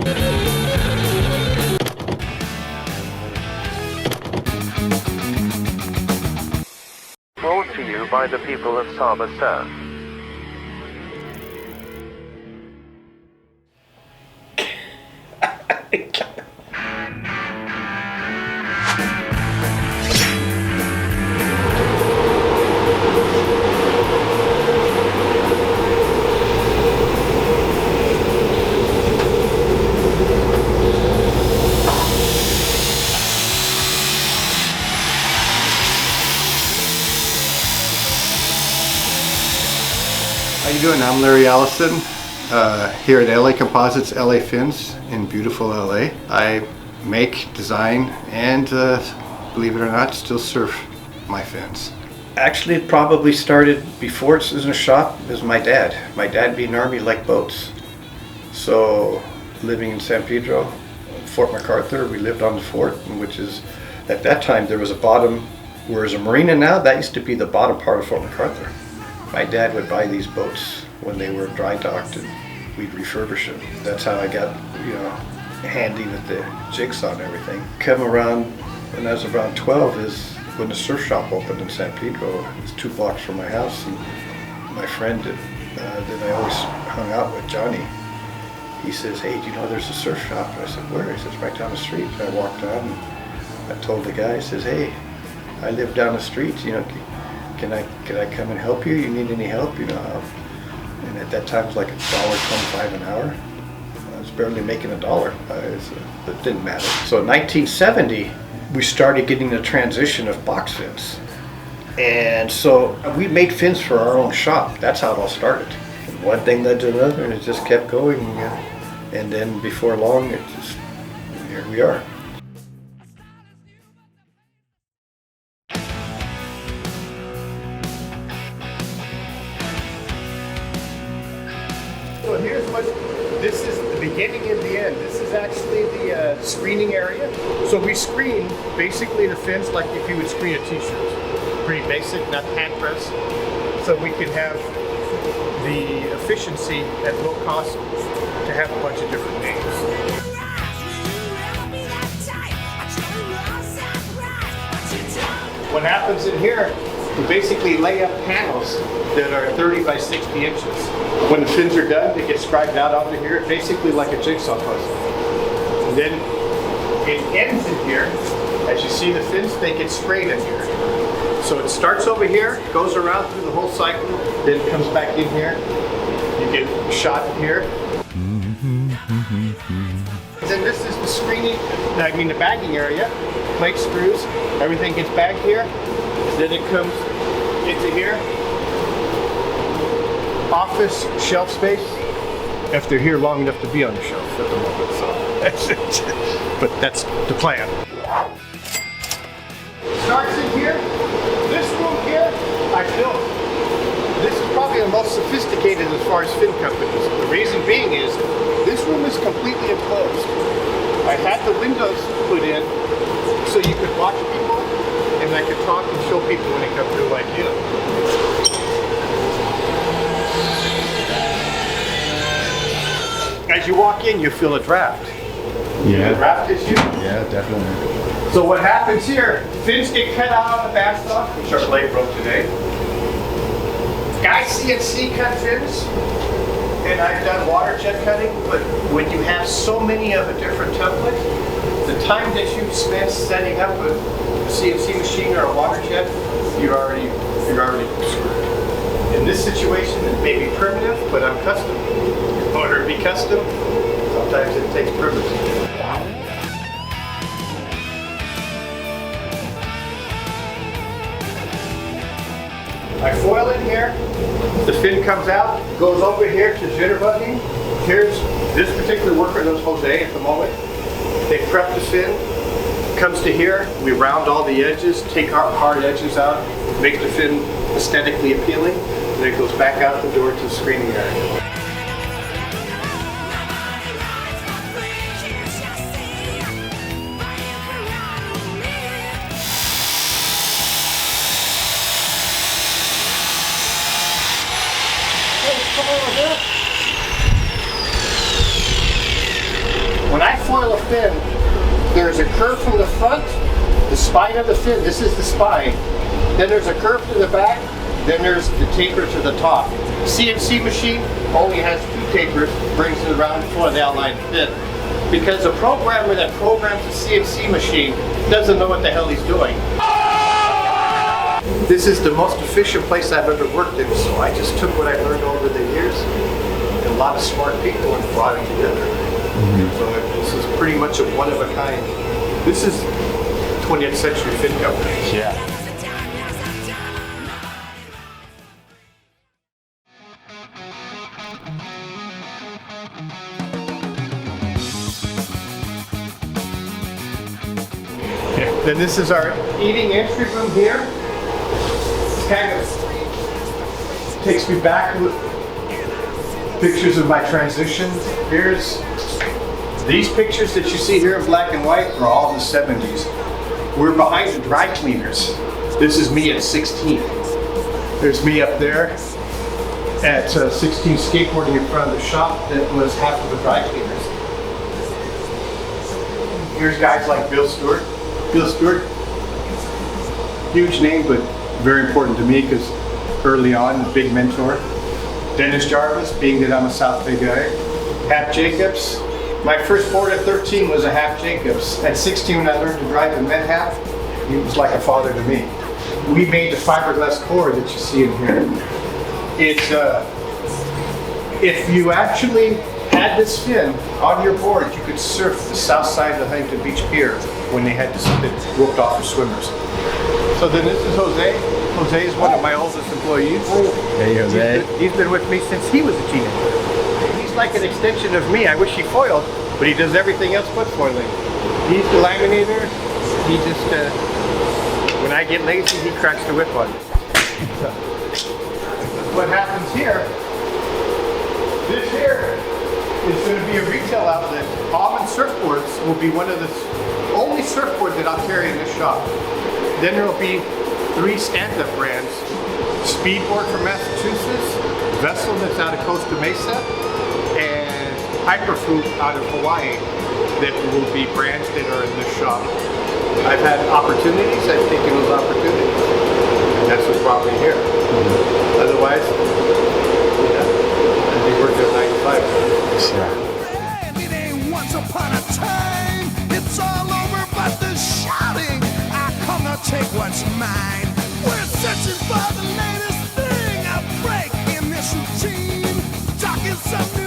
Brought to you by the people of Saba Surf. How you doing? I'm Larry Allison here at LA Composites LA Fins in beautiful LA. I make, design, and believe it or not, still surf my fins. Actually, it probably started before it was in a shop. It was my dad. My dad being Army liked boats. So living in San Pedro, Fort MacArthur, we lived on the fort, which is, at that time there was a bottom, whereas a marina now, that used to be the bottom part of Fort MacArthur. My dad would buy these boats when they were dry docked and we'd refurbish them. That's how I got, handy with the jigsaw and everything. Come around, when I was around 12 is when the surf shop opened in San Pedro. It's 2 blocks from my house, and my friend that I always hung out with, Johnny, he says, "Hey, do you know there's a surf shop?" And I said, "Where?" He says, "Right down the street." And I walked down and I told the guy, he says, "Hey, I live down the street, can I come and help you? You need any help? And at that time it was like $1.25 an hour. I was barely making $1. It didn't matter. So in 1970, we started getting the transition of box fins. And so we made fins for our own shop. That's how it all started. And one thing led to another, and it just kept going. And then before long, here we are. So this is the beginning and the end. This is actually the screening area. So we screen basically the fins like if you would screen a t-shirt. Pretty basic, not hand press. So we can have the efficiency at low cost to have a bunch of different names. What happens in here, we basically lay up panels that are 30 by 60 inches. When the fins are done, they get scribed out onto here, basically like a jigsaw puzzle. And then it ends in here. As you see the fins, they get sprayed in here. So it starts over here, goes around through the whole cycle, then it comes back in here. You get shot in here. Then this is the screening, the bagging area. Plate screws, everything gets bagged here. Then it comes into here. Office shelf space. If they're here long enough to be on the shelf at the moment, so that's it. But that's the plan. Starts in here. This room here, I built. This is probably the most sophisticated as far as fin companies. The reason being is this room is completely enclosed. I had the windows put in so you could watch people, and I could talk and show people when they come through like you. As you walk in, you feel a draft. Yeah. A draft issue? Yeah, definitely. So what happens here, fins get cut out on the back stock, which our leg broke today. Guys CNC cut fins, and I've done water jet cutting, but when you have so many of a different template, the time that you spend setting up a CNC machine or a water jet, you're already screwed. In this situation, it may be primitive, but I'm custom. In order to be custom, sometimes it takes privilege. I foil in here, the fin comes out, goes over here to jitterbugging. Here's this particular worker, that's Jose at the moment. They prep the fin, comes to here, we round all the edges, take our hard edges out, make the fin aesthetically appealing, and then it goes back out the door to the screening area. fin, there's a curve from the front, the spine of the fin, this is the spine. Then there's a curve to the back, then there's the taper to the top. CNC machine only has 2 tapers, brings it around for the outline fin. Because a programmer that programs a CNC machine doesn't know what the hell he's doing. This is the most efficient place I've ever worked in, so I just took what I learned over the years and a lot of smart people and brought it together. So this is pretty much a one of a kind. This is 20th century fin company. Yeah. Then this is our eating entry room here. It's kind of takes me back with pictures of my transition. Here's these pictures that you see here in black and white are all in the 70s. We're behind the dry cleaners. This is me at 16. There's me up there at 16 skateboarding in front of the shop that was half of the dry cleaners. Here's guys like Bill Stewart. Bill Stewart, huge name, but very important to me because early on, a big mentor. Dennis Jarvis, being that I'm a South Bay guy. Hap Jacobs. My first board at 13 was a Hap Jacobs. At 16, when I learned to drive and met Hap, he was like a father to me. We made the fiberglass core that you see in here. It's, if you actually had this fin on your board, you could surf the south side of the Huntington Beach Pier when they had this roped off for swimmers. So then this is Jose. Jose is one of my oldest employees. Hey, Jose. He's been with me since he was a teenager. He's like an extension of me. I wish he foiled, but he does everything else but foiling. He's the laminator. He just, when I get lazy, he cracks the whip on me. What happens here, this here is going to be a retail outlet. Almond Surfboards will be one of the only surfboard that I'll carry in this shop. Then there will be 3 stand-up brands. Speedboard from Massachusetts, Vessel that's out of Costa Mesa, and Hyperfood out of Hawaii that will be brands that are in this shop. I've had opportunities, I've taken those opportunities. And that's what brought me here. Otherwise, I'd be working at 9 to 5. It ain't once upon a time. It's all over but the shouting. I come to take what's mine. We're searching for the latest thing. A break in this routine. Talking some new